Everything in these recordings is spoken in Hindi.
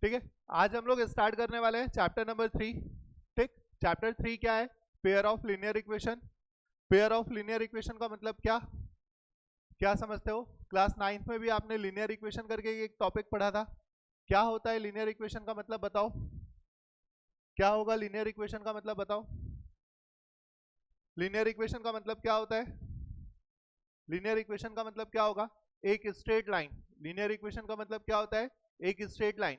ठीक है, आज हम लोग स्टार्ट करने वाले हैं चैप्टर नंबर 3। ठीक, चैप्टर 3 क्या है? Pair of linear equation. Pair of linear equation का मतलब क्या क्या समझते हो? क्लास 9th में भी आपने लीनियर इक्वेशन करके एक टॉपिक पढ़ा था। क्या होता है लीनियर इक्वेशन का मतलब? बताओ क्या होगा लीनियर इक्वेशन का मतलब? बताओ लीनियर इक्वेशन का मतलब क्या होता है? लीनियर इक्वेशन का मतलब क्या होगा? एक स्ट्रेट लाइन। लीनियर इक्वेशन का मतलब क्या होता है? एक स्ट्रेट लाइन।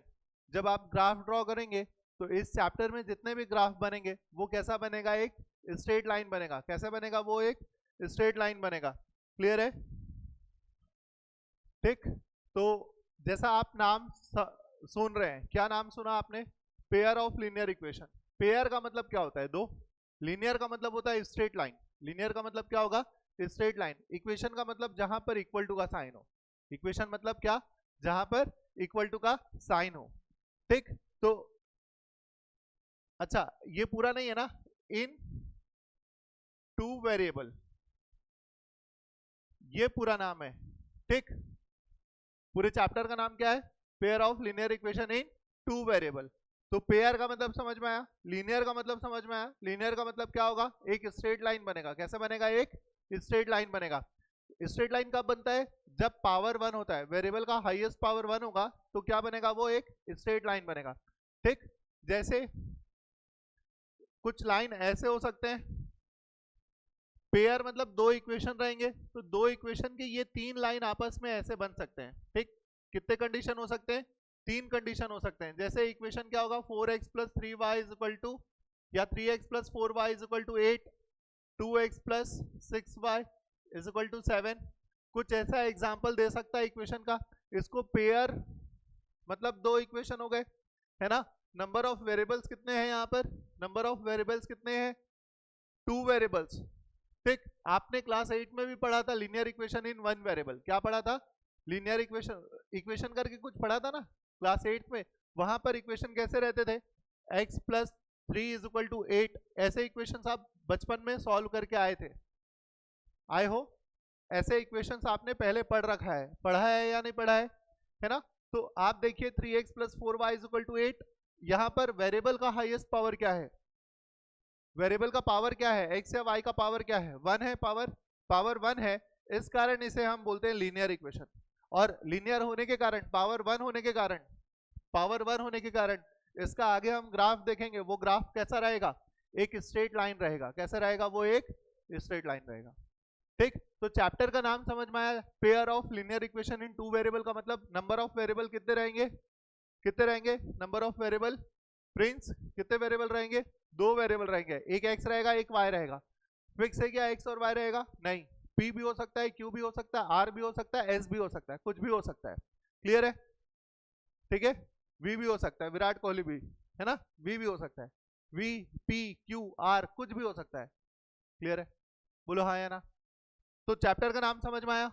जब आप ग्राफ ड्रॉ करेंगे तो इस चैप्टर में जितने भी ग्राफ बनेंगे वो कैसा बनेगा? एक स्ट्रेट लाइन बनेगा। कैसे बनेगा? वो एक स्ट्रेट लाइन बनेगा। क्लियर है? ठीक, तो जैसा आप नाम सुन रहे हैं, क्या नाम सुना आपने? Pair of linear equation. Pair का मतलब क्या होता है? दो। लीनियर का मतलब होता है स्ट्रेट लाइन। लीनियर का मतलब क्या होगा? Straight line. इक्वेशन का मतलब जहां पर इक्वल टू का साइन हो। इक्वेशन मतलब क्या? जहां पर इक्वल टू का साइन हो। ठीक, तो अच्छा, ये पूरा नहीं है ना? इन टू वेरिएबल, ये पूरा नाम है। ठीक, पूरे चैप्टर का नाम क्या है? Pair of linear equation in two variable. तो पेयर का मतलब समझ में आया, लीनियर का मतलब समझ में आया। लीनियर का मतलब क्या होगा? एक स्ट्रेट लाइन बनेगा। कैसे बनेगा? एक स्ट्रेट लाइन बनेगा। स्ट्रेट लाइन कब बनता है? जब पावर 1 होता है, वेरिएबल का हाईएस्ट पावर 1 होगा तो क्या बनेगा? वो एक स्ट्रेट लाइन बनेगा। ठीक, जैसे कुछ लाइन ऐसे हो सकते हैं। पेयर मतलब दो इक्वेशन रहेंगे, तो दो इक्वेशन के ये तीन लाइन आपस में ऐसे बन सकते हैं। ठीक, कितने कंडीशन हो सकते हैं? तीन कंडीशन हो सकते हैं। जैसे इक्वेशन क्या होगा? 4x plus 3y is equal to, या 3x plus 4y is equal to 8, 2x plus 6y is equal to 7। कुछ ऐसा एग्जाम्पल दे सकता है इक्वेशन का। इसको पेयर मतलब दो इक्वेशन हो गए, है ना? नंबर ऑफ वेरिएबल्स कितने हैं यहाँ पर? नंबर ऑफ वेरिएबल्स कितने हैं? Two variables. ठीक, आपने क्लास 8 में भी पढ़ा था linear equation in one variable. क्या पढ़ा था? लीनियर इक्वेशन, इक्वेशन करके कुछ पढ़ा था ना क्लास 8 में। वहां पर इक्वेशन कैसे रहते थे? x plus 3 is equal to 8। ऐसे इक्वेशंस आप बचपन में सॉल्व करके आए थे। आए हो? ऐसे इक्वेशंस आपने पहले पढ़ रखा है, पढ़ा है या नहीं पढ़ा है ना? तो आप देखिए 3x plus 4y is equal to 8। यहाँ पर वेरिएबल का हाईएस्ट पावर क्या है? वेरिएबल का पावर क्या है? x या y का पावर क्या है? 1 है। पावर 1 है। इस कारण इसे हम बोलते हैं लीनियर इक्वेशन। और लीनियर होने के कारण, पावर 1 होने के कारण, पावर 1 होने के कारण इसका आगे हम ग्राफ देखेंगे। वो ग्राफ कैसा रहेगा? एक स्ट्रेट लाइन रहेगा। कैसा रहेगा? वो एक स्ट्रेट लाइन रहेगा। ठीक, तो चैप्टर का नाम समझ में आया, pair of linear equation in two variable. का मतलब नंबर ऑफ वेरिएबल कितने रहेंगे? कितने रहेंगे नंबर ऑफ वेरिएबल? प्रिंस, कितने वेरिएबल रहेंगे? दो वेरिएबल रहेंगे। एक x रहेगा, एक y रहेगा। फिक्स है क्या x और y रहेगा? नहीं, p भी हो सकता है, q भी हो सकता है, r भी हो सकता है, s भी हो सकता है, कुछ भी हो सकता है। क्लियर है? ठीक है, v भी हो सकता है, विराट कोहली भी, है ना? v भी हो सकता है, v, p, q, r कुछ भी हो सकता है। क्लियर है? बोलो हाँ या ना। तो चैप्टर का नाम समझ में आया।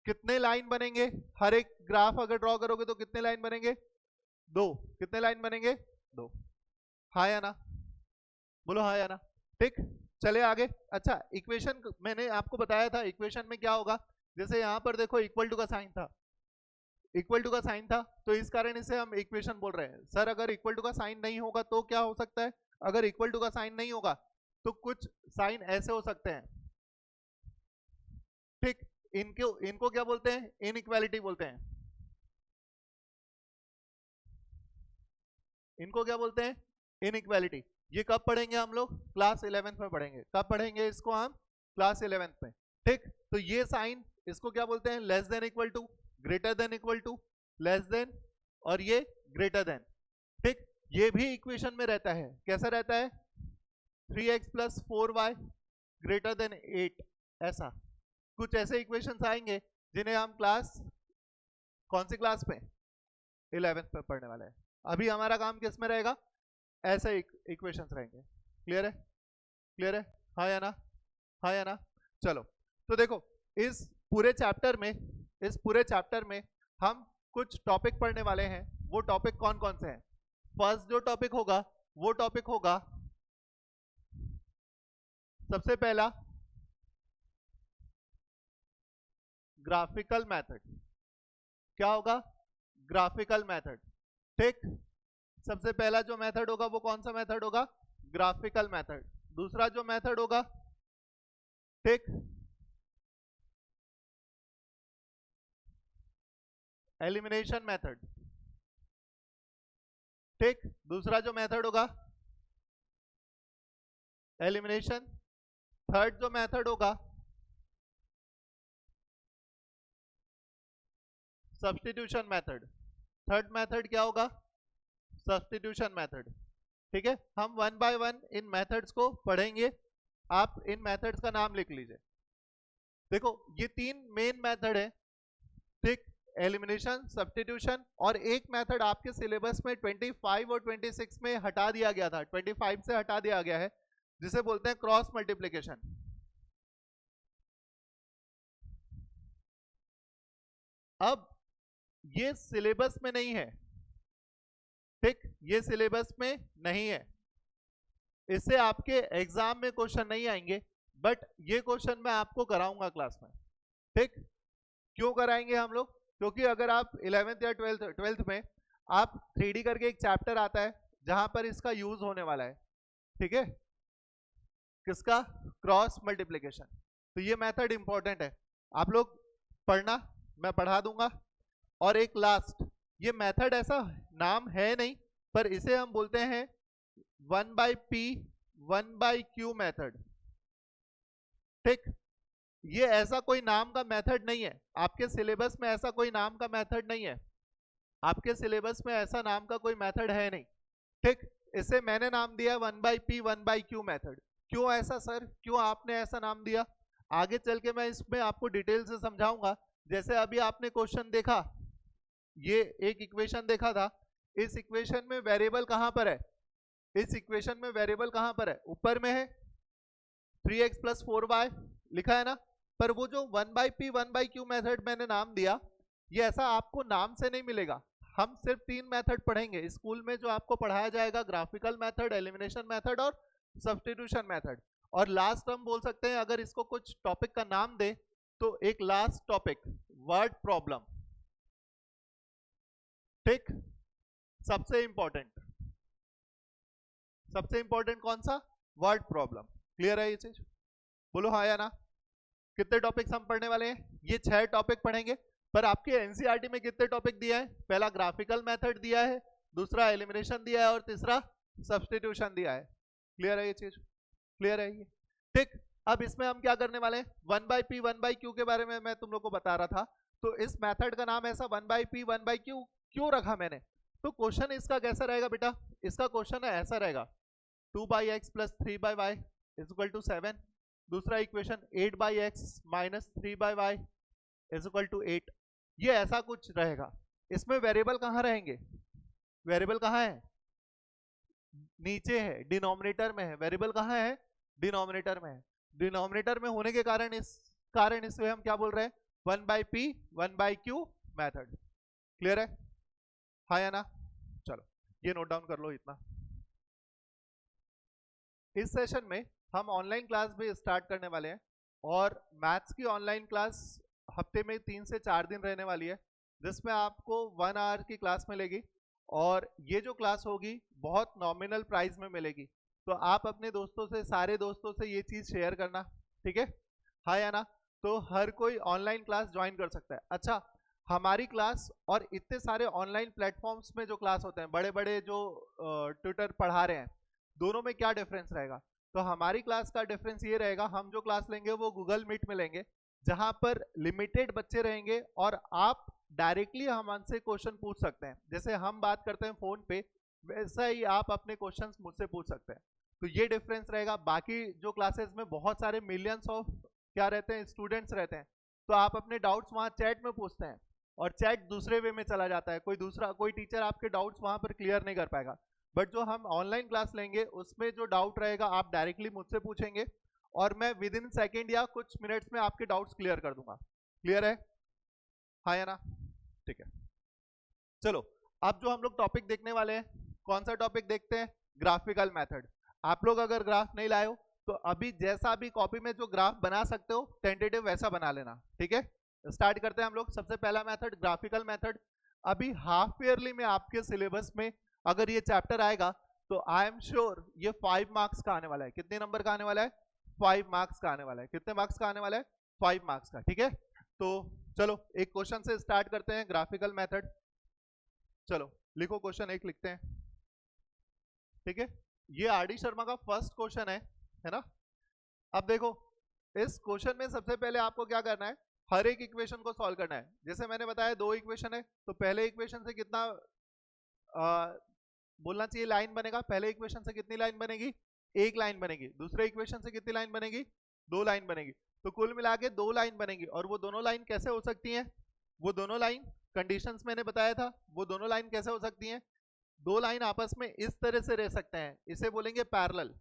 कितने लाइन बनेंगे? हर एक ग्राफ अगर ड्रॉ करोगे तो कितने लाइन बनेंगे? दो। कितने लाइन बनेंगे? दो। हाँ या ना? बोलो हाँ या ना। ठीक, चले आगे। अच्छा, इक्वेशन मैंने आपको बताया था इक्वेशन में क्या होगा। जैसे यहाँ पर देखो इक्वल टू का साइन था, इक्वल टू का साइन था, तो इस कारण इसे हम इक्वेशन बोल रहे हैं। सर अगर इक्वल टू का साइन नहीं होगा तो क्या हो सकता है? अगर इक्वल टू का साइन नहीं होगा तो कुछ साइन ऐसे हो सकते हैं। ठीक, इनको इनको क्या बोलते हैं? इनइक्वालिटी बोलते हैं। इनको क्या बोलते हैं? इनइक्वालिटी। ये कब पढ़ेंगे हम लोग? क्लास 11th में पढ़ेंगे। कब पढ़ेंगे इसको हम? क्लास 11th में। ठीक, तो ये साइन इसको क्या बोलते हैं? Less than equal to, greater than equal to, less than, और ये ग्रेटर देन। ठीक, ये भी इक्वेशन में रहता है। कैसा रहता है? 3x plus 4y greater than 8। ऐसा कुछ ऐसे इक्वेशंस आएंगे जिन्हें हम क्लास, कौन सी क्लास में? 11th में पढ़ने वाले हैं। अभी हमारा काम किस में रहेगा? ऐसे इक्वेशंस रहेंगे। क्लियर है? क्लियर है? हाँ या ना? हाँ या ना? चलो, तो देखो इस पूरे चैप्टर में, इस पूरे चैप्टर में हम कुछ टॉपिक पढ़ने वाले हैं। वो टॉपिक कौन कौन से हैं? फर्स्ट जो टॉपिक होगा वो टॉपिक होगा सबसे पहला ग्राफिकल मेथड। क्या होगा? Graphical method. ठीक, सबसे पहला जो मेथड होगा वो कौन सा मेथड होगा? Graphical method. दूसरा जो मेथड होगा, ठीक, एलिमिनेशन मेथड। ठीक, दूसरा जो मेथड होगा एलिमिनेशन। थर्ड जो मेथड होगा सब्स्टिट्यूशन मेथड। थर्ड मेथड क्या होगा? Substitution method. ठीक है, हम one by one in methods को पढ़ेंगे। आप इन मेथड्स का नाम लिख लीजिए। देखो ये तीन मेन मेथड है, ठीक, एलिमिनेशन, सब्स्टिट्यूशन, और एक मेथड आपके सिलेबस में 25 और 26 में हटा दिया गया था, 25 से हटा दिया गया है, जिसे बोलते हैं क्रॉस मल्टीप्लिकेशन। अब ये सिलेबस में नहीं है, ठीक, ये सिलेबस में नहीं है, इससे आपके एग्जाम में क्वेश्चन नहीं आएंगे, बट ये क्वेश्चन मैं आपको कराऊंगा क्लास में। ठीक, क्यों कराएंगे हम लोग? क्योंकि अगर आप 11th या 12th में आप 3D करके एक चैप्टर आता है जहां पर इसका यूज होने वाला है, ठीक है, किसका? Cross multiplication. तो ये मेथड इंपॉर्टेंट है, आप लोग पढ़ना, मैं पढ़ा दूंगा। और एक लास्ट, ये मेथड ऐसा नाम है नहीं, पर इसे हम बोलते हैं 1/p 1/q मेथड। ठीक, ये ऐसा कोई नाम का मेथड नहीं है, आपके सिलेबस में ऐसा कोई नाम का मेथड नहीं है, आपके सिलेबस में ऐसा नाम का कोई मेथड है नहीं। ठीक, इसे मैंने नाम दिया 1/p 1/q मेथड। क्यों ऐसा सर, क्यों आपने ऐसा नाम दिया? आगे चल के मैं इसमें आपको डिटेल से समझाऊंगा। जैसे अभी आपने क्वेश्चन देखा, ये एक इक्वेशन देखा था, इस इक्वेशन में वेरिएबल कहां पर है? इस इक्वेशन में वेरिएबल कहां पर है? ऊपर में है, 3x + 4y लिखा है ना। पर वो जो 1/p 1/q मेथड मैंने नाम दिया, ये ऐसा आपको नाम से नहीं मिलेगा। हम सिर्फ तीन मेथड पढ़ेंगे स्कूल में, जो आपको पढ़ाया जाएगा, ग्राफिकल मेथड, एलिमिनेशन मेथड और सब्स्टिट्यूशन मेथड। और लास्ट हम बोल सकते हैं, अगर इसको कुछ टॉपिक का नाम दे तो एक लास्ट टॉपिक वर्ड प्रॉब्लम। ठीक, सबसे इंपॉर्टेंट कौन सा? Word problem. क्लियर है ये चीज? बोलो हाँ या ना। कितने टॉपिक्स हम पढ़ने वाले हैं? ये 6 टॉपिक पढ़ेंगे। पर आपके एनसीईआरटी में कितने टॉपिक दिया है? पहला ग्राफिकल मेथड दिया है, दूसरा एलिमिनेशन दिया है और तीसरा सब्स्टिट्यूशन दिया है। क्लियर है ये चीज? क्लियर है ये? ठीक, अब इसमें हम क्या करने वाले हैं? 1/p 1/q के बारे में मैं तुम लोग को बता रहा था। तो इस मेथड का नाम ऐसा 1/p 1/q क्यों रखा मैंने? तो क्वेश्चन इसका कैसा रहेगा बेटा? इसका क्वेश्चन है ऐसा रहेगा, 2/x + 3/y = 7। दूसरा इक्वेशन 8/x - 3/y = 8। ये ऐसा कुछ रहेगा। इसमें वेरिएबल कहाँ रहेंगे? वेरिएबल कहाँ है? नीचे है, डिनोमिनेटर में है। वेरिएबल कहाँ है? डिनोमिनेटर में है। डिनोमिनेटर में होने के कारण इसे हम क्या बोल रहे हैं? 1/p 1/q method. क्लियर है? हाँ या ना? चलो ये नोट डाउन कर लो इतना। इस सेशन में हम ऑनलाइन क्लास भी स्टार्ट करने वाले हैं, और मैथ्स की ऑनलाइन क्लास हफ्ते में 3 से 4 दिन रहने वाली है, जिसमें आपको 1 आवर की क्लास मिलेगी। और ये जो क्लास होगी बहुत नॉमिनल प्राइस में मिलेगी। तो आप अपने दोस्तों से, सारे दोस्तों से ये चीज़ शेयर करना, ठीक है? हाँ या ना? तो हर कोई ऑनलाइन क्लास ज्वाइन कर सकता है। अच्छा, हमारी क्लास और इतने सारे ऑनलाइन प्लेटफॉर्म्स में जो क्लास होते हैं, बड़े बड़े जो ट्यूटर पढ़ा रहे हैं, दोनों में क्या डिफरेंस रहेगा? तो हमारी क्लास का डिफरेंस ये रहेगा, हम जो क्लास लेंगे वो गूगल मीट में लेंगे, जहां पर लिमिटेड बच्चे रहेंगे और आप डायरेक्टली हमसे क्वेश्चन पूछ सकते हैं। जैसे हम बात करते हैं फोन पे, वैसा ही आप अपने क्वेश्चंस मुझसे पूछ सकते हैं। तो ये डिफरेंस रहेगा। बाकी जो क्लासेस में बहुत सारे मिलियंस ऑफ क्या रहते हैं, स्टूडेंट्स रहते हैं, तो आप अपने डाउट्स वहाँ चैट में पूछते हैं और चैट दूसरे वे में चला जाता है, कोई टीचर आपके डाउट्स वहाँ पर क्लियर नहीं कर पाएगा। बट जो हम ऑनलाइन क्लास लेंगे उसमें जो डाउट रहेगा आप डायरेक्टली मुझसे पूछेंगे और मैं विद इन सेकेंड या कुछ मिनट्स में आपके डाउट्स क्लियर कर दूंगा। क्लियर है? हाँ या ना? ठीक है, चलो अब जो हम लोग टॉपिक देखने वाले हैं, कौन सा टॉपिक देखते हैं? Graphical method. आप लोग अगर ग्राफ नहीं लाए हो तो अभी जैसा भी कॉपी में जो ग्राफ बना सकते हो टेंटेटिव वैसा बना लेना, ठीक है? स्टार्ट करते हैं हम लोग। सबसे पहला मेथड ग्राफिकल मेथड। अभी हाफ ईयरली में आपके सिलेबस में अगर ये चैप्टर आएगा तो आई एम श्योर ये 5 मार्क्स का आने वाला है। कितने नंबर का आने वाला है? 5 मार्क्स का आने वाला है। कितने मार्क्स का आने वाला है? 5 मार्क्स का। ठीक है, तो चलो एक क्वेश्चन से स्टार्ट करते हैं, ग्राफिकल मेथड। चलो लिखो, क्वेश्चन 1 लिखते हैं। ठीक है, ये आर डी शर्मा का फर्स्ट क्वेश्चन है ना। अब देखो, इस क्वेश्चन में सबसे पहले आपको क्या करना है, हर एक इक्वेशन को सॉल्व करना है। जैसे मैंने बताया 2 इक्वेशन है, तो पहले इक्वेशन से कितना बोलना चाहिए लाइन बनेगा? पहले इक्वेशन से कितनी लाइन बनेगी? 1 लाइन बनेगी। दूसरे इक्वेशन से कितनी लाइन बनेगी? 2 लाइन बनेगी। तो कुल मिला के 2 लाइन बनेगी। और वो दोनों लाइन कैसे हो सकती हैं? वो दोनों लाइन, कंडीशंस मैंने बताया था, वो दोनों लाइन कैसे हो सकती हैं? 2 लाइन आपस में इस तरह से रह सकते हैं, इसे बोलेंगे पैरेलल।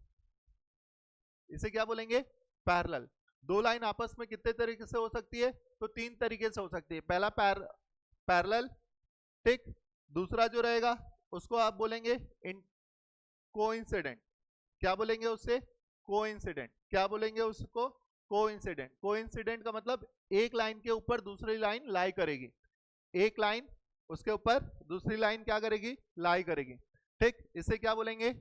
इसे क्या बोलेंगे? पैरेलल। 2 लाइन आपस में कितने तरीके से हो सकती है? तो 3 तरीके से हो सकती है। पहला पैरेलल, ठीक। दूसरा जो रहेगा उसको आप बोलेंगे कोइंसिडेंट। क्या बोलेंगे उससे? कोइंसिडेंट। क्या बोलेंगे उसको? कोइंसिडेंट। कोइंसिडेंट का मतलब एक लाइन के ऊपर दूसरी लाइन लाई करेगी, एक लाइन उसके ऊपर दूसरी लाइन क्या करेगी? लाई करेगी। ठीक, इसे क्या बोलेंगे?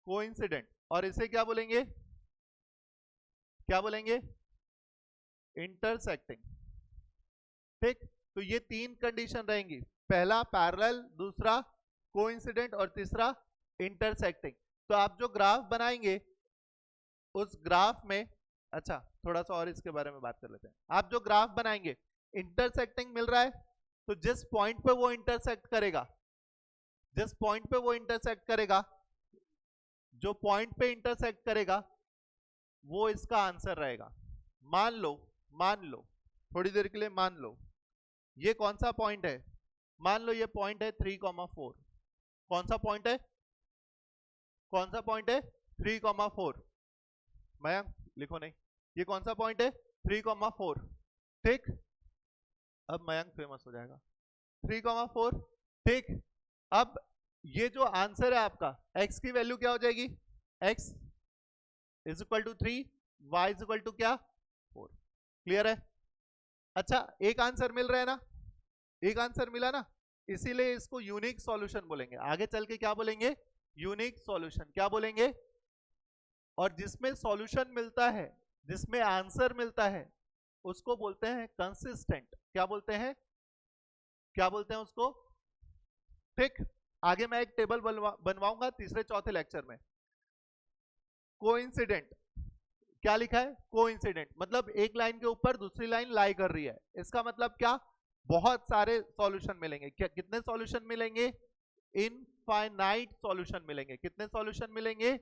कोइंसिडेंट। और इसे क्या बोलेंगे? क्या बोलेंगे? इंटरसेक्टिंग। ठीक, तो ये 3 कंडीशन रहेंगी, पहला पैरेलल, दूसरा कोइंसिडेंट और तीसरा इंटरसेक्टिंग। तो आप जो ग्राफ बनाएंगे उस ग्राफ में, अच्छा थोड़ा सा और इसके बारे में बात कर लेते हैं। आप जो ग्राफ बनाएंगे, इंटरसेक्टिंग मिल रहा है, तो जिस पॉइंट पे वो इंटरसेक्ट करेगा, जिस पॉइंट पे वो इंटरसेक्ट करेगा, जो पॉइंट पे इंटरसेक्ट करेगा वो इसका आंसर रहेगा। मान लो थोड़ी देर के लिए मान लो ये कौन सा पॉइंट है? मान लो ये पॉइंट है 3,4। कौन सा पॉइंट है? कौन सा पॉइंट है? 3,4। मयंक लिखो नहीं, ये कौन सा पॉइंट है? 3,4। ठीक, अब मयंक फेमस हो जाएगा। 3,4। ठीक, अब ये जो आंसर है आपका, x की वैल्यू क्या हो जाएगी? x is equal to 3, y is equal to क्या? 4। क्लियर है? अच्छा, एक आंसर मिल रहा है ना, एक आंसर मिला ना, इसीलिए इसको यूनिक सॉल्यूशन बोलेंगे। आगे चल के क्या बोलेंगे? Unique solution. क्या बोलेंगे? और जिसमें सॉल्यूशन मिलता है, जिसमें आंसर मिलता है, उसको बोलते हैं कंसिस्टेंट। क्या बोलते हैं? क्या बोलते हैं उसको? ठीक, आगे मैं एक टेबल बनवाऊंगा तीसरे चौथे लेक्चर में। कोइंसिडेंट, क्या लिखा है? कोइंसिडेंट मतलब एक लाइन के ऊपर दूसरी लाइन लाई कर रही है। इसका मतलब क्या? बहुत सारे सॉल्यूशन मिलेंगे। क्या कितने सॉल्यूशन मिलेंगे? इनफाइनाइट सॉल्यूशन मिलेंगे। कितने सॉल्यूशन मिलेंगे?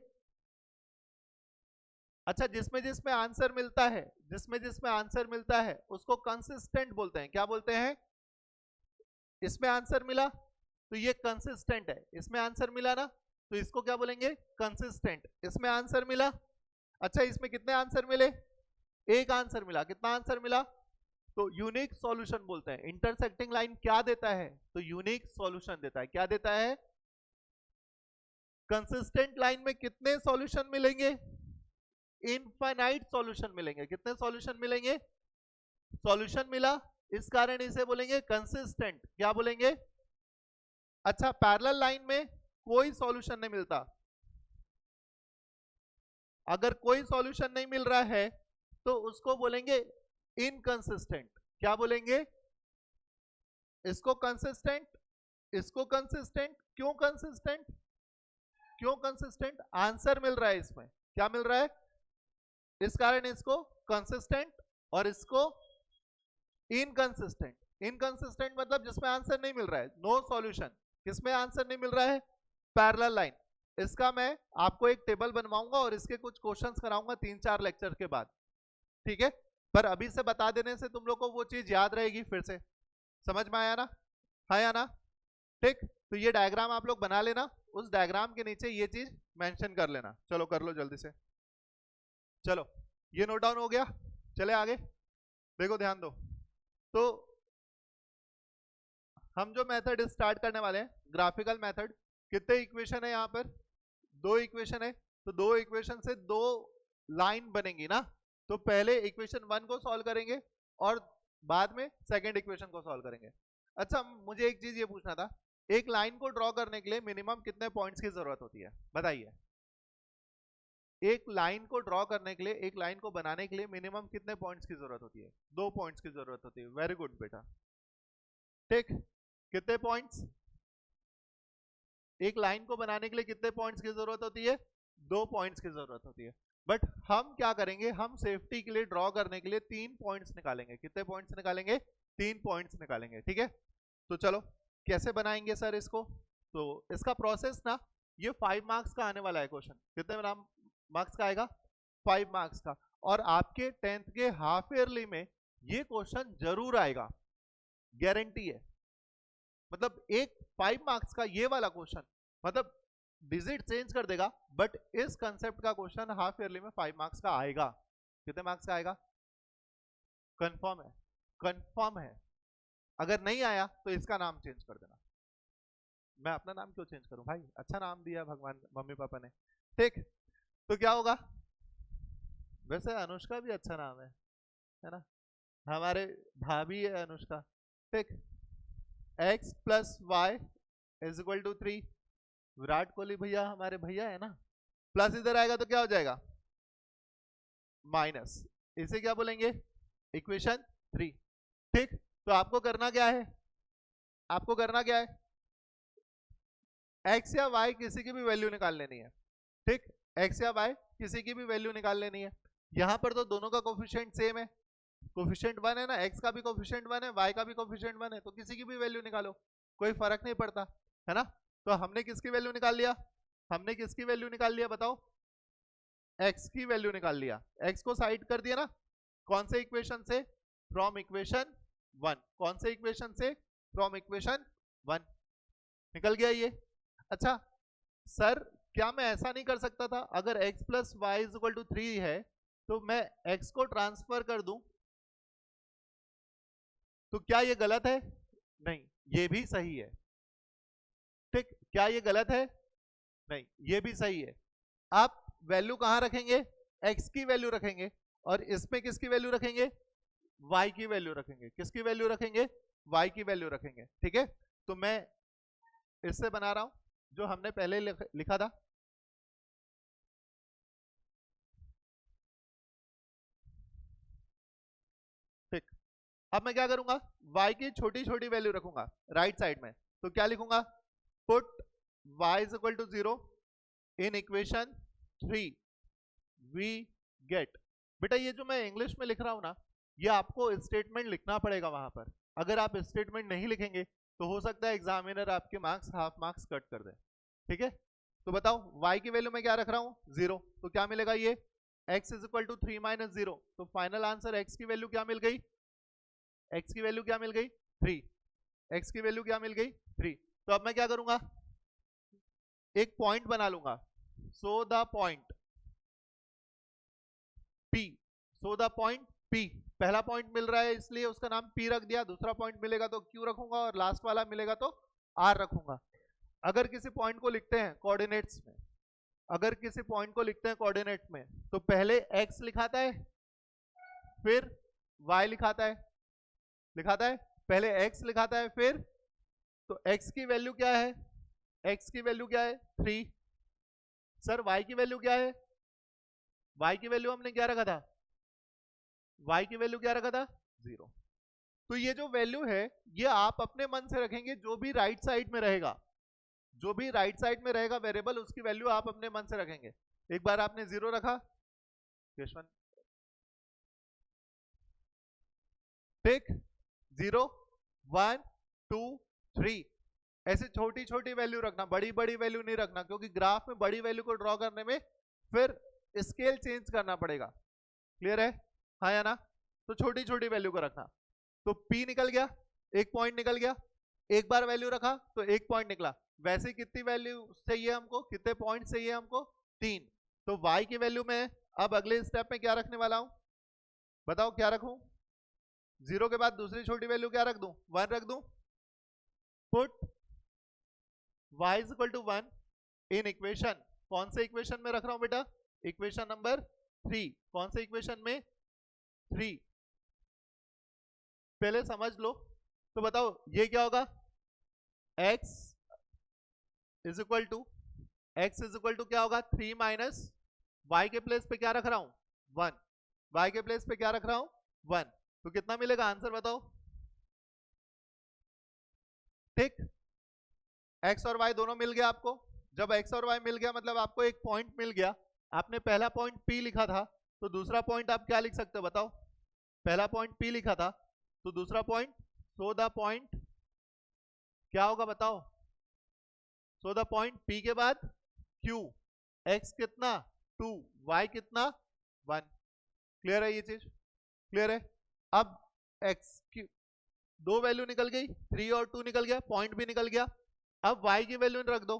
अच्छा, जिसमें जिसमें आंसर मिलता है, जिसमें जिसमें आंसर मिलता है उसको कंसिस्टेंट बोलते हैं। क्या बोलते हैं? इसमें आंसर मिला तो ये कंसिस्टेंट है, इसमें आंसर मिला ना तो इसको क्या बोलेंगे? कंसिस्टेंट। इसमें आंसर मिला, अच्छा इसमें कितने आंसर मिले? एक आंसर मिला। कितना आंसर मिला? तो यूनिक सॉल्यूशन बोलते हैं। इंटरसेक्टिंग लाइन क्या देता है? तो यूनिक सॉल्यूशन देता है। क्या देता है? कंसिस्टेंट लाइन में कितने सॉल्यूशन मिलेंगे? इनफाइनाइट सॉल्यूशन मिलेंगे। कितने सॉल्यूशन मिलेंगे? सॉल्यूशन मिला, इस कारण इसे बोलेंगे कंसिस्टेंट। क्या बोलेंगे? अच्छा, पैरेलल लाइन में कोई सॉल्यूशन नहीं मिलता। अगर कोई सॉल्यूशन नहीं मिल रहा है तो उसको बोलेंगे इनकंसिस्टेंट। क्या बोलेंगे? इसको कंसिस्टेंट, इसको कंसिस्टेंट। क्यों कंसिस्टेंट? क्यों कंसिस्टेंट? आंसर मिल रहा है इसमें। क्या मिल रहा है? इस कारण इसको कंसिस्टेंट और इसको इनकंसिस्टेंट। इनकंसिस्टेंट मतलब जिसमें आंसर नहीं मिल रहा है, नो सॉल्यूशन। किसमें आंसर नहीं मिल रहा है? Parallel line. इसका मैं आपको एक टेबल बनवाऊंगा और इसके कुछ क्वेश्चंस कराऊंगा 3-4 लेक्चर के बाद। ठीक है, पर अभी से बता देने से तुम लोग को वो चीज याद रहेगी। फिर से समझ में आया ना? है या ना? ठीक, तो ये डायग्राम आप लोग बना लेना, उस डायग्राम के नीचे ये चीज मेंशन कर लेना। चलो कर लो जल्दी से। चलो ये नोट डाउन हो गया, चले आगे। देखो ध्यान दो, तो हम जो मेथड स्टार्ट करने वाले हैं, ग्राफिकल मेथड, कितने इक्वेशन है यहाँ पर? 2 इक्वेशन है। तो 2 इक्वेशन से 2 लाइन बनेगी ना, तो पहले इक्वेशन 1 को सॉल्व करेंगे और बाद में सेकंड इक्वेशन को सॉल्व करेंगे। अच्छा, मुझे एक चीज ये पूछना था, एक लाइन को ड्रॉ करने के लिए मिनिमम कितने पॉइंट्स की जरूरत होती है, बताइए। एक लाइन को ड्रॉ करने के लिए, एक लाइन को बनाने के लिए मिनिमम कितने पॉइंट्स की जरूरत होती है? 2 पॉइंट्स की जरूरत होती है। वेरी गुड बेटा, ठीक। कितने पॉइंट्स? एक लाइन को बनाने के लिए कितने पॉइंट्स की जरूरत होती है? 2 पॉइंट्स की जरूरत होती है। बट हम क्या करेंगे, हम सेफ्टी के लिए ड्रॉ करने के लिए 3 पॉइंट्स निकालेंगे। कितने पॉइंट्स निकालेंगे? 3 पॉइंट्स निकालेंगे, ठीक है। तो चलो कैसे बनाएंगे सर इसको? तो इसका प्रोसेस ना, ये 5 मार्क्स का आने वाला है क्वेश्चन। कितने मार्क्स का आएगा? 5 मार्क्स का। और आपके 10th के हाफ ईयरली में ये क्वेश्चन जरूर आएगा, गारंटी है। मतलब एक 5 मार्क्स का ये वाला क्वेश्चन, मतलब डिजिट चेंज कर देगा, बट इस कंसेप्ट का क्वेश्चन हाफ ईयरली में 5 मार्क्स का आएगा। कितने मार्क्स का आएगा? कंफर्म है? कंफर्म है। अगर नहीं आया तो इसका नाम चेंज कर देना। मैं अपना नाम क्यों चेंज करूं भाई, अच्छा नाम दिया भगवान मम्मी पापा ने, ठीक। तो क्या होगा? वैसे अनुष्का भी अच्छा नाम है ना, हमारे भाभी है अनुष्का, ठीक। x plus y is equal to 3। Virat Kohli भैया हमारे भैया है ना। प्लस इधर आएगा तो क्या हो जाएगा? माइनस। इसे क्या बोलेंगे? इक्वेशन 3, ठीक। तो आपको करना क्या है? आपको करना क्या है? x या y किसी की भी वैल्यू निकाल लेनी है, ठीक। x या y किसी की भी वैल्यू निकाल लेनी है। यहां पर तो दोनों का कोफिशिएंट सेम है, कोफिशिएंट 1 है ना, x का भी कोफिशिएंट 1 है, y का भी कोफिशिएंट 1 है, तो किसी की भी वैल्यू निकालो, कोई फर्क नहीं पड़ता, है ना। तो हमने किसकी वैल्यू निकाल लिया? हमने किसकी वैल्यू निकाल लिया बताओ? x की वैल्यू निकाल लिया। x को साइड कर दिया ना, कौन से इक्वेशन से? From equation 1। कौन से इक्वेशन से? From equation 1। निकल गया ये। अच्छा सर, क्या मैं ऐसा नहीं कर सकता था, अगर x plus y is equal to 3 है तो मैं x को ट्रांसफर कर दूं, तो क्या ये गलत है? नहीं, ये भी सही है, ठीक। क्या ये गलत है? नहीं, ये भी सही है। आप वैल्यू कहां रखेंगे? x की वैल्यू रखेंगे, और इसमें किसकी वैल्यू रखेंगे? y की वैल्यू रखेंगे। किसकी वैल्यू रखेंगे? y की वैल्यू रखेंगे, ठीक है। तो मैं इससे बना रहा हूं जो हमने पहले लिखा था, ठीक। अब मैं क्या करूंगा? y की छोटी छोटी वैल्यू रखूंगा राइट साइड में। तो क्या लिखूंगा? Put y is equal to 0 in equation 3 we get. बेटा ये जो मैं इंग्लिश में लिख रहा हूं ना, ये आपको स्टेटमेंट लिखना पड़ेगा वहां पर। अगर आप स्टेटमेंट नहीं लिखेंगे तो हो सकता है एग्जामिनर आपके मार्क्स हाफ मार्क्स कट कर दे, ठीक है। तो बताओ y की वैल्यू मैं क्या रख रहा हूं? 0। तो क्या मिलेगा? ये x is equal to 3 minus 0। तो फाइनल आंसर x की वैल्यू क्या मिल गई? x की वैल्यू क्या मिल गई? 3। x की वैल्यू क्या मिल गई? 3। तो अब मैं क्या करूंगा? एक पॉइंट बना लूंगा, so the point P। So the point P, पहला पॉइंट मिल रहा है इसलिए उसका नाम P रख दिया, दूसरा पॉइंट मिलेगा तो Q रखूंगा, और लास्ट वाला मिलेगा तो R रखूंगा। अगर किसी पॉइंट को लिखते हैं कोऑर्डिनेट्स में, अगर किसी पॉइंट को लिखते हैं कोऑर्डिनेट्स में, तो पहले x लिखाता है, फिर y लिखाता है, पहले x लिखाता है, फिर, तो x की वैल्यू क्या है? x की वैल्यू क्या है? 3। सर y की वैल्यू क्या है? y की वैल्यू हमने क्या रखा था? y की वैल्यू क्या रखा था? 0। तो ये जो वैल्यू है ये आप अपने मन से रखेंगे, जो भी राइट साइड में रहेगा, जो भी राइट साइड में रहेगा वेरिएबल, उसकी वैल्यू आप अपने मन से रखेंगे। एक बार आपने 0 रखा, ठीक, 0 1 2 3, ऐसे छोटी छोटी वैल्यू रखना, बड़ी बड़ी वैल्यू नहीं रखना, क्योंकि ग्राफ में बड़ी वैल्यू को ड्रॉ करने में फिर स्केल चेंज करना पड़ेगा। क्लियर है? हाँ या ना? तो छोटी छोटी वैल्यू को रखना। तो P निकल गया, एक पॉइंट निकल गया, एक बार वैल्यू रखा तो एक पॉइंट निकला। वैसे कितनी वैल्यू चाहिए हमको, कितने पॉइंट चाहिए हमको? 3। तो y की वैल्यू में अब अगले स्टेप में क्या रखने वाला हूं, बताओ क्या रखूं? 0 के बाद दूसरी छोटी वैल्यू क्या रख दूं? 1 रख दूं। Put y is equal to 1 in equation, कौन से इक्वेशन में रख रहा हूं बेटा? इक्वेशन नंबर 3, कौन से इक्वेशन में? 3। पहले समझ लो, तो बताओ ये क्या होगा? x इज इक्वल टू क्या होगा? 3 माइनस y के प्लेस पे क्या रख रहा हूं? 1। y के प्लेस पे क्या रख रहा हूं? 1। तो कितना मिलेगा? आंसर बताओ। ठीक, x और y दोनों मिल गया आपको। जब x और y मिल गया मतलब आपको एक पॉइंट मिल गया। आपने पहला पॉइंट P लिखा था, तो दूसरा पॉइंट आप क्या लिख सकते हो बताओ? पहला पॉइंट P लिखा था, तो दूसरा पॉइंट, सो द पॉइंट क्या होगा बताओ? सो द पॉइंट P के बाद Q, x कितना? 2, y कितना? 1। क्लियर है ये चीज? क्लियर है? अब x की दो वैल्यू निकल गई, 3 और 2 निकल गया, पॉइंट भी निकल गया। अब y की वैल्यू रख दो।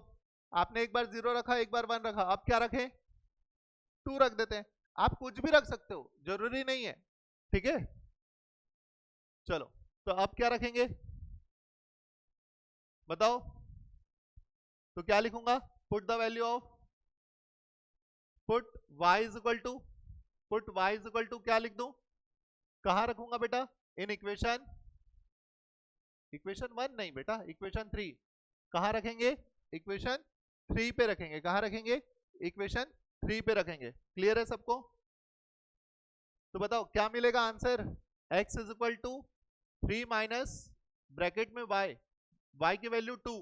आपने एक बार 0 रखा, एक बार 1 रखा, अब क्या रखें? 2 रख देते हैं। आप कुछ भी रख सकते हो, जरूरी नहीं है। ठीक है, चलो तो अब क्या रखेंगे बताओ? तो क्या लिखूंगा? Put the value of, put y is equal to, put y is equal to क्या लिख दूं? कहां रखूंगा बेटा? इन इक्वेशन, इक्वेशन 1 नहीं बेटा, इक्वेशन 3। कहां रखेंगे? इक्वेशन 3 पे रखेंगे। कहां रखेंगे? इक्वेशन 3 पे रखेंगे। क्लियर है सबको? तो बताओ क्या मिलेगा answer? x is equal to 3 minus bracket में y की वैल्यू 2,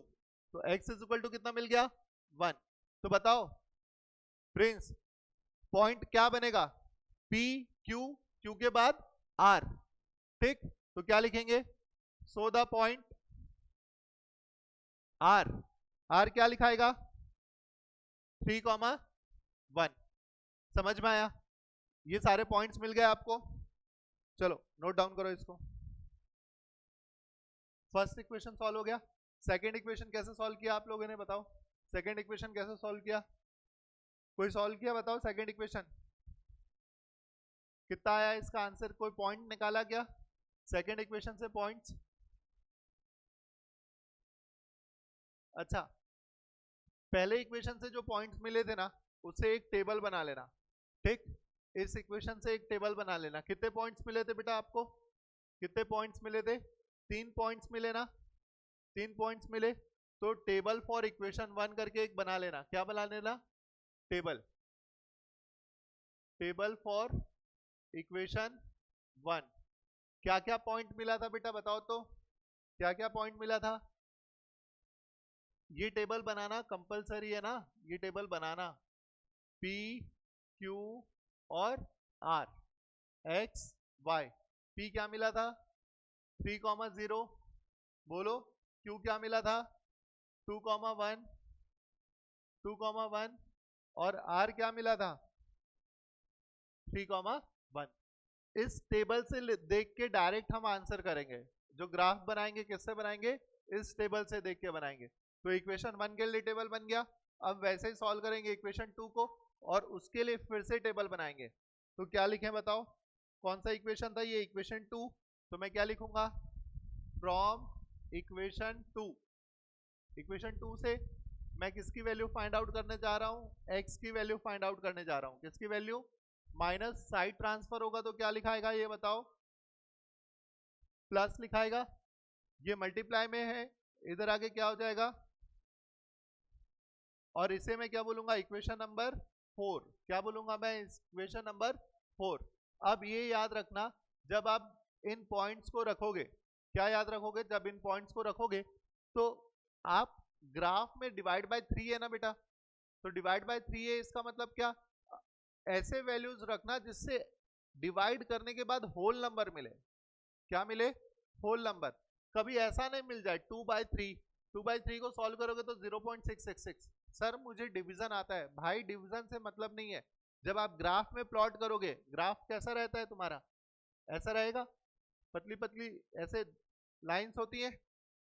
तो x इज इक्वल टू कितना मिल गया? 1। तो बताओ प्रिंस, पॉइंट क्या बनेगा? P Q, Q के बाद R। ठीक, तो क्या लिखेंगे? So the point R, R क्या लिखाएगा? 3,1। समझ में आया? ये सारे पॉइंट्स मिल गए आपको। चलो नोट डाउन करो इसको। फर्स्ट इक्वेशन सॉल्व हो गया। सेकंड इक्वेशन कैसे सॉल्व किया आप लोगों ने बताओ? सेकंड इक्वेशन कैसे सॉल्व किया? कोई सॉल्व किया बताओ सेकंड इक्वेशन? कितना आया इसका आंसर? कोई पॉइंट निकाला क्या सेकंड इक्वेशन से? पॉइंट्स? अच्छा, पहले इक्वेशन से जो पॉइंट्स मिले थे ना, उससे एक टेबल बना लेना। ठीक, इस इक्वेशन से एक टेबल बना लेना। कितने पॉइंट्स मिले थे बेटा आपको? कितने पॉइंट्स मिले थे? 3 पॉइंट्स मिले ना? 3 पॉइंट्स मिले, तो टेबल फॉर इक्वेशन 1 करके एक बना लेना। क्या बना लेना? Table, table for equation 1। क्या क्या पॉइंट मिला था बेटा बताओ तो? क्या क्या पॉइंट मिला था? ये टेबल बनाना कंपलसरी है ना, ये टेबल बनाना। P Q और R, X Y। P क्या मिला था? 3,0। बोलो Q क्या मिला था? 2,1, 2,1। और R क्या मिला था? 3,1। इस टेबल से देख के डायरेक्ट हम आंसर करेंगे। जो ग्राफ बनाएंगे किससे बनाएंगे? इस टेबल से देख के बनाएंगे। तो इक्वेशन 1 के लिए टेबल बन गया। अब वैसे ही सॉल्व करेंगे इक्वेशन 2 को, और उसके लिए फिर से टेबल बनाएंगे। तो क्या लिखें बताओ? कौन सा इक्वेशन था ये? इक्वेशन 2। तो मैं क्या लिखूंगा? फ्रॉम इक्वेशन 2, इक्वेशन 2 से मैं किसकी वैल्यू फाइंड आउट करने जा रहा हूं? x की वैल्यू फाइंड आउट करने जा रहा हूं। किसकी वैल्यू? माइनस साइड ट्रांसफर होगा तो क्या लिखाएगा ये बताओ? प्लस लिखाएगा। ये मल्टीप्लाई में है, इधर आके क्या हो जाएगा? और इसे मैं क्या बोलूंगा? Equation number 4। क्या बोलूंगा मैं? Equation number 4। अब ये याद रखना, जब आप इन पॉइंट्स को रखोगे, क्या याद रखोगे? जब इन पॉइंट्स को रखोगे तो आप ग्राफ में डिवाइड बाय 3 है ना बेटा, तो डिवाइड बाय 3 है, इसका मतलब क्या? ऐसे वैल्यूज रखना जिससे डिवाइड करने के बाद होल नंबर मिले। क्या मिले? Whole number. कभी ऐसा नहीं मिल जाए 2/3, 2/3 को सॉल्व करोगे तो 0.666। सर मुझे डिवीजन आता है। भाई डिवीजन से मतलब नहीं है। जब आप ग्राफ में प्लॉट करोगे, ग्राफ कैसा रहता है तुम्हारा? ऐसा रहेगा, पतली पतली ऐसे लाइंस होती है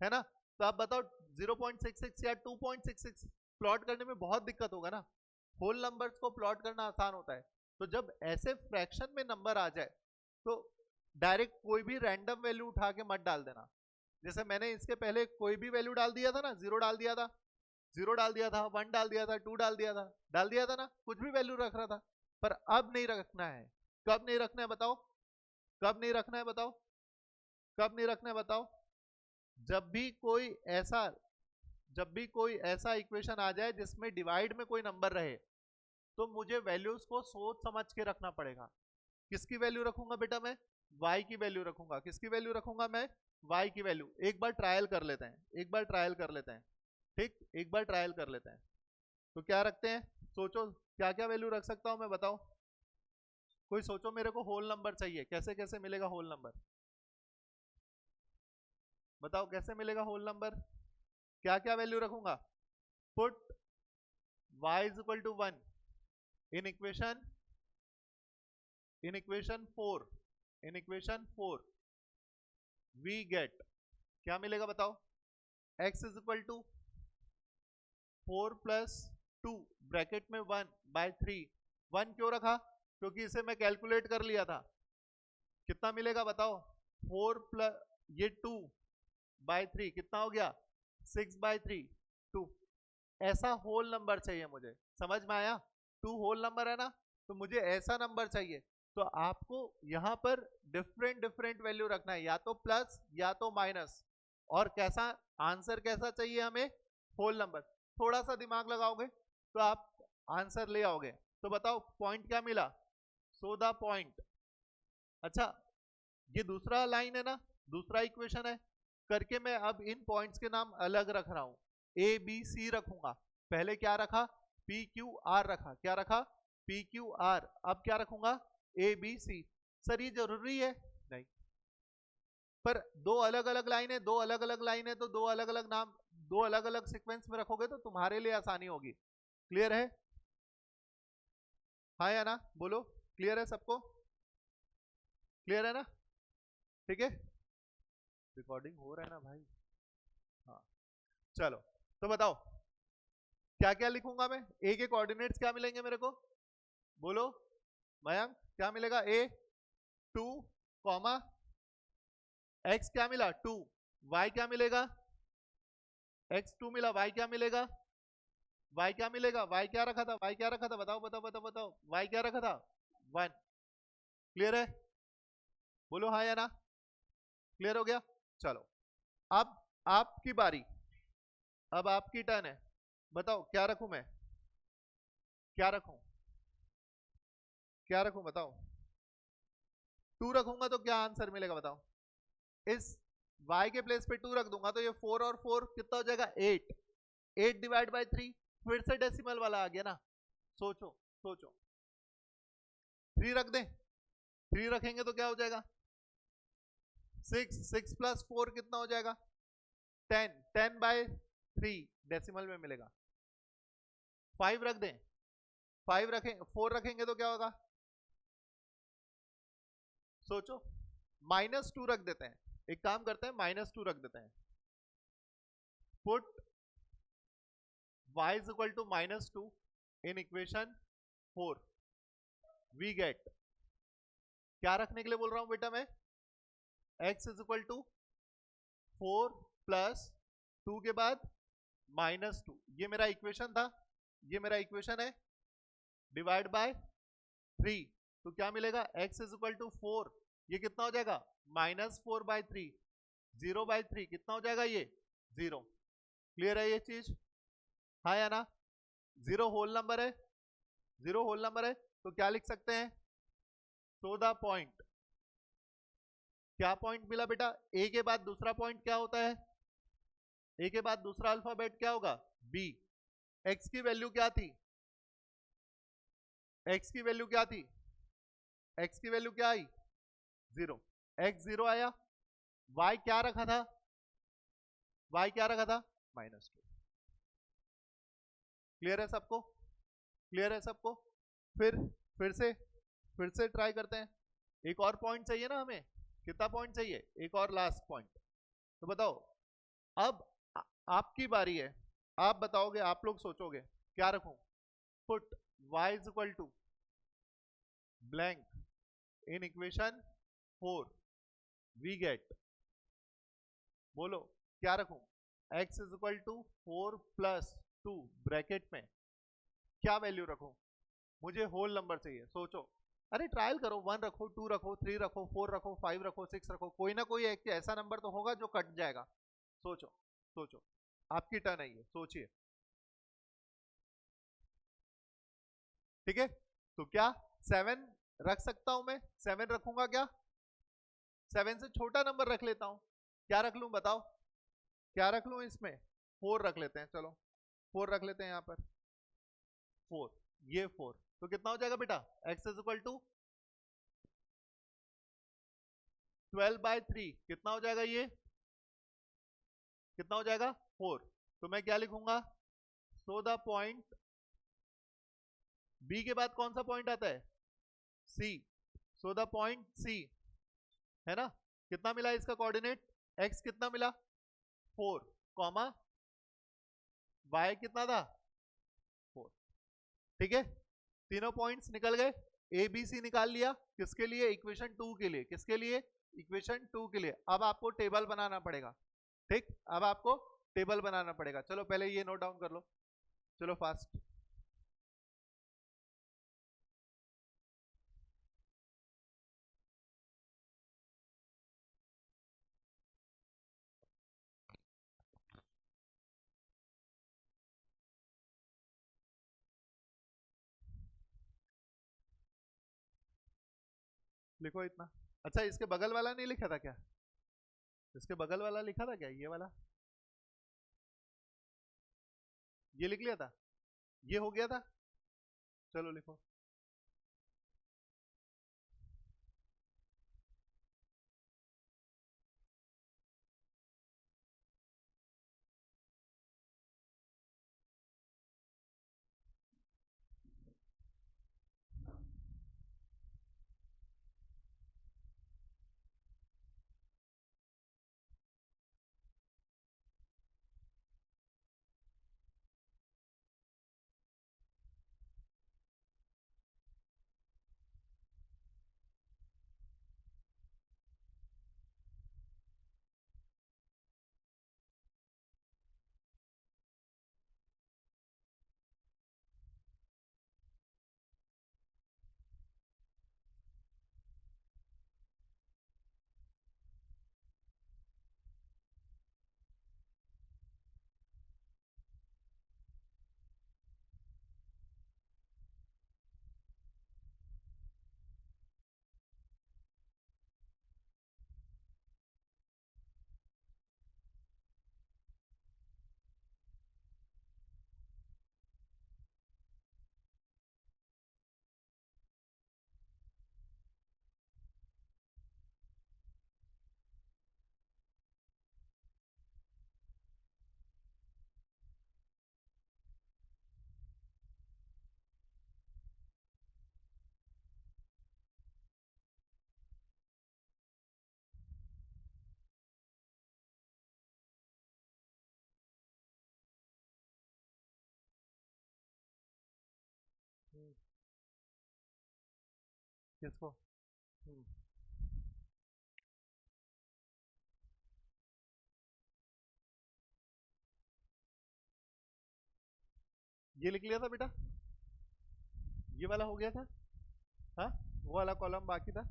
ना? तो आप बताओ 0.66 या 2.66 प्लॉट करने में बहुत दिक्कत होगा ना। होल नंबर्स को प्लॉट करना आसान होता है। तो जब ऐसे फ्रैक्शन में नंबर आ जाए तो डायरेक्ट कोई भी रैंडम वैल्यू उठा के मत डाल देना। जैसे मैंने इसके पहले कोई भी वैल्यू डाल दिया था ना, 0 डाल दिया था, 0 डाल दिया था, 1 डाल दिया था, 2 डाल दिया था ना, कुछ भी वैल्यू रख रहा था, पर अब नहीं रखना है। कब नहीं रखना है बताओ, कब नहीं रखना है बताओ, कब नहीं रखना है बताओ? जब भी कोई ऐसा, जब भी कोई ऐसा इक्वेशन आ जाए जिसमें डिवाइड में कोई नंबर रहे, तो मुझे वैल्यूज को सोच समझ के रखना पड़ेगा। किसकी वैल्यू रखूंगा बेटा मैं? y की वैल्यू रखूंगा। किसकी वैल्यू रखूंगा मैं? y की वैल्यू। एक बार ट्रायल कर लेते हैं, एक बार ट्रायल कर लेते हैं, ठीक, एक बार ट्रायल कर लेते हैं। तो क्या रखते हैं, सोचो क्या क्या वैल्यू रख सकता हूं मैं, बताओ कोई सोचो। मेरे को होल नंबर चाहिए, कैसे कैसे मिलेगा होल नंबर, बताओ कैसे मिलेगा होल नंबर? क्या क्या वैल्यू रखूंगा? Put y is equal to 1 in equation, in equation 4, in equation 4 we get, क्या मिलेगा बताओ? x is equal to 4 plus 2 bracket में 1/3। 1 क्यों रखा? क्योंकि इसे मैं कैलकुलेट कर लिया था। कितना मिलेगा बताओ? 4 प्लस ये 2/3 कितना हो गया? 6/3, 2। ऐसा होल नंबर चाहिए मुझे, समझ में आया? 2 होल नंबर है ना, तो मुझे ऐसा नंबर चाहिए। तो आपको यहां पर डिफरेंट डिफरेंट वैल्यू रखना है, या तो प्लस या तो माइनस। और कैसा आंसर, कैसा चाहिए हमें? Whole number. थोड़ा सा दिमाग लगाओगे तो आप आंसर ले आओगे। तो बताओ पॉइंट क्या मिला? So the point. अच्छा, ये दूसरा लाइन है ना, दूसरा इक्वेशन है करके मैं अब इन पॉइंट्स के नाम अलग रख रहा हूं, ए बी सी रखूंगा। पहले क्या रखा? पी क्यू आर रखा। क्या रखा? P Q R. अब क्या रखूंगा? A B C. सर ये जरूरी है? नहीं, पर दो अलग अलग लाइन है, दो अलग अलग लाइन है, तो दो अलग अलग नाम, दो अलग अलग सीक्वेंस में रखोगे तो तुम्हारे लिए आसानी होगी। क्लियर है? हाँ या ना बोलो, क्लियर है सबको? क्लियर है ना? ठीक है, रिकॉर्डिंग हो रहा है ना भाई? हाँ, चलो तो बताओ क्या क्या लिखूंगा मैं? ए के कोऑर्डिनेट्स क्या मिलेंगे मेरे को, बोलो मयंक? क्या मिलेगा? ए 2 कॉमा एक्स क्या मिला? 2। वाई क्या मिलेगा? एक्स 2 मिला। वाई क्या मिलेगा? वाई क्या मिलेगा? वाई क्या रखा था? वाई क्या रखा था? बताओ बताओ बताओ बताओ, वाई क्या रखा था? 1। क्लियर है? बोलो हाँ या ना। क्लियर हो गया? चलो अब आपकी बारी, अब आपकी टर्न है। बताओ क्या रखूं मैं, क्या रखूं, क्या रखूं बताओ? 2 रखूंगा तो क्या आंसर मिलेगा बताओ? इस y के प्लेस पे 2 रख दूंगा तो ये 4 और 4 कितना हो जाएगा? 8। 8 डिवाइड बाई 3, फिर से डेसिमल वाला आ गया ना। सोचो सोचो, 3 रख दें? 3 रखेंगे तो क्या हो जाएगा? 6। 6 प्लस 4 कितना हो जाएगा? 10। 10/3 डेसिमल में मिलेगा। 5 रख दें? 5 रखें, 4 रखेंगे तो क्या होगा? सोचो, -2 रख देते हैं। एक काम करते हैं, -2 रख देते हैं। Put y is equal to -2 in equation 4 we get, क्या रखने के लिए बोल रहा हूं बेटा मैं? x is equal to 4 plus 2 के बाद -2। ये मेरा इक्वेशन था, ये मेरा इक्वेशन है, डिवाइड बाय 3। तो क्या मिलेगा? x इज इक्वल टू 4, ये कितना हो जाएगा? -4/3। 0/3 कितना हो जाएगा? ये 0। क्लियर है ये चीज? हाँ या ना? 0 होल नंबर है, 0 होल नंबर है, तो क्या लिख सकते हैं? So the point. क्या पॉइंट मिला बेटा? ए के बाद दूसरा पॉइंट क्या होता है? ए के बाद दूसरा अल्फाबेट क्या होगा? बी। एक्स की वैल्यू क्या थी? एक्स की वैल्यू क्या थी? एक्स की वैल्यू क्या आई? 0। एक्स 0 आया। वाई क्या रखा था? वाई क्या रखा था? -2। क्लियर है सबको? क्लियर है सबको? फिर फिर से ट्राई करते हैं। एक और पॉइंट चाहिए ना हमें, कितना पॉइंट चाहिए? एक और लास्ट पॉइंट। तो बताओ अब आपकी बारी है, आप बताओगे, आप लोग सोचोगे क्या रखूं? Put y is equal to blank in equation 4 we get, बोलो क्या रखूं? x is equal to 4 plus 2 bracket में क्या वैल्यू रखूं? मुझे होल नंबर चाहिए। सोचो, अरे ट्रायल करो, 1 रखो, 2 रखो, 3 रखो, 4 रखो, 5 रखो, 6 रखो, कोई ना कोई एक ऐसा नंबर तो होगा जो कट जाएगा। सोचो, सोचो, आपकी टर्न है ये, सोचिए। ठीक है, तो क्या 7 रख सकता हूं मैं? 7 रखूंगा क्या? 7 से छोटा नंबर रख लेता हूं। क्या रख लूं बताओ? क्या रख लूं इसमें? 4 रख लेते हैं, चलो 4 रख लेते हैं यहां पर। 4, ये 4 तो कितना हो जाएगा बेटा? x is equal to 12/3। कितना हो जाएगा ये? कितना हो जाएगा? 4। तो मैं क्या लिखूंगा? सो द पॉइंट बी के बाद कौन सा पॉइंट आता है? सी। सो द पॉइंट सी, है ना? कितना मिला इसका कोऑर्डिनेट? x कितना मिला? 4, कॉमा y कितना था? 4। ठीक है, तीनों पॉइंट्स निकल गए। ए बी सी निकाल लिया, किसके लिए? इक्वेशन 2 के लिए। किसके लिए? इक्वेशन 2 के लिए। अब आपको टेबल बनाना पड़ेगा। ठीक, अब आपको टेबल बनाना पड़ेगा। चलो पहले ये नोट डाउन कर लो, चलो फास्ट। लिखो इतना। अच्छा, इसके बगल वाला नहीं लिखा था क्या? इसके बगल वाला लिखा था क्या, ये वाला? ये लिख लिया था? ये हो गया था? चलो लिखो। हम्म, किसको? हम्म, ये लिख लिया था बेटा? ये वाला हो गया था? हाँ, वो वाला कॉलम बाकी था।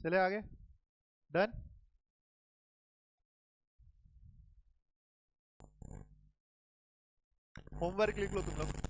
चले आगे, डन। होमवर्क लिख लो तुम लोग।